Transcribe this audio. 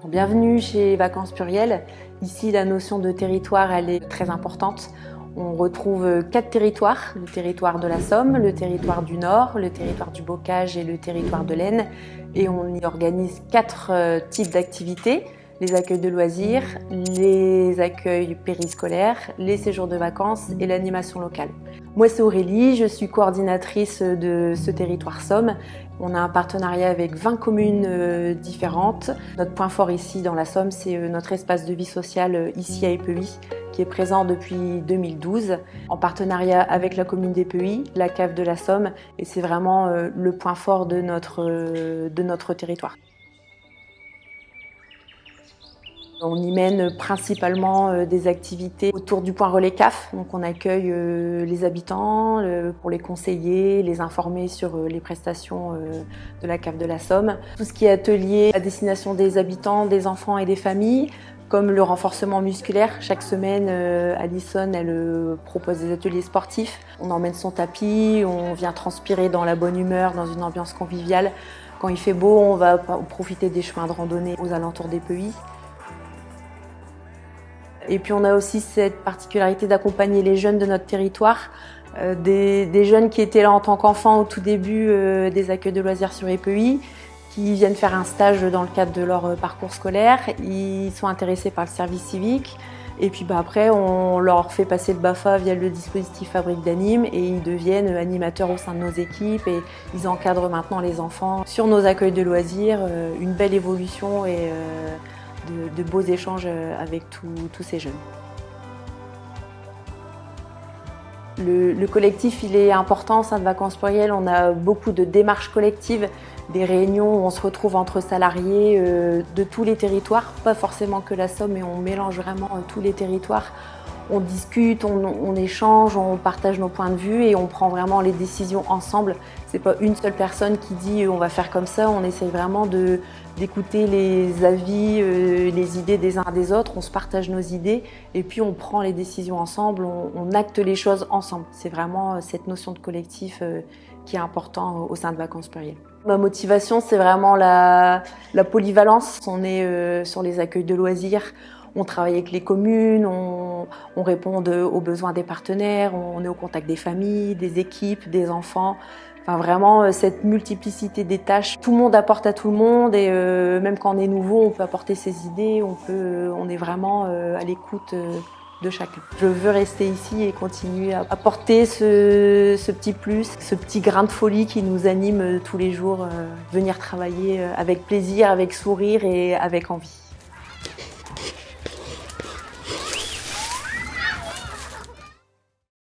Bienvenue chez Vacances Pluriel. Ici, la notion de territoire, elle est très importante. On retrouve 4 territoires, le territoire de la Somme, le territoire du Nord, le territoire du Bocage et le territoire de l'Aisne. Et on y organise 4 types d'activités: les accueils de loisirs, les accueils périscolaires, les séjours de vacances et l'animation locale. Moi, c'est Aurélie, je suis coordinatrice de ce territoire Somme. On a un partenariat avec 20 communes différentes. Notre point fort ici dans la Somme, c'est notre espace de vie sociale ici à Épehy, qui est présent depuis 2012, en partenariat avec la commune d'Épehy, la cave de la Somme, et c'est vraiment le point fort de notre territoire. On y mène principalement des activités autour du point relais CAF. Donc on accueille les habitants pour les conseiller, les informer sur les prestations de la cave de la Somme. Tout ce qui est atelier à destination des habitants, des enfants et des familles, comme le renforcement musculaire. Chaque semaine, Alison, elle propose des ateliers sportifs. On emmène son tapis, on vient transpirer dans la bonne humeur, dans une ambiance conviviale. Quand il fait beau, on va profiter des chemins de randonnée aux alentours d'Épehy. Et puis on a aussi cette particularité d'accompagner les jeunes de notre territoire, des jeunes qui étaient là en tant qu'enfants au tout début des accueils de loisirs sur Épehy, qui viennent faire un stage dans le cadre de leur parcours scolaire. Ils sont intéressés par le service civique et puis après on leur fait passer le BAFA via le dispositif Fabrique d'Anime et ils deviennent animateurs au sein de nos équipes et ils encadrent maintenant les enfants sur nos accueils de loisirs. Une belle évolution et de beaux échanges avec tous ces jeunes. Le collectif, il est important au sein de Vacances Pluriel. On a beaucoup de démarches collectives, des réunions où on se retrouve entre salariés de tous les territoires, pas forcément que la Somme, mais on mélange vraiment tous les territoires. On discute, on échange, on partage nos points de vue et on prend vraiment les décisions ensemble. C'est pas une seule personne qui dit on va faire comme ça, on essaye vraiment d'écouter les avis, les idées des uns des autres, on se partage nos idées et puis on prend les décisions ensemble, on acte les choses ensemble. C'est vraiment cette notion de collectif qui est importante au sein de Vacances Pluriel. Ma motivation, c'est vraiment la polyvalence. On est sur les accueils de loisirs. On travaille avec les communes, on répond aux besoins des partenaires, on est au contact des familles, des équipes, des enfants. Enfin, vraiment, cette multiplicité des tâches, tout le monde apporte à tout le monde et même quand on est nouveau, on peut apporter ses idées, on est vraiment à l'écoute de chacun. Je veux rester ici et continuer à apporter ce petit plus, ce petit grain de folie qui nous anime tous les jours, venir travailler avec plaisir, avec sourire et avec envie.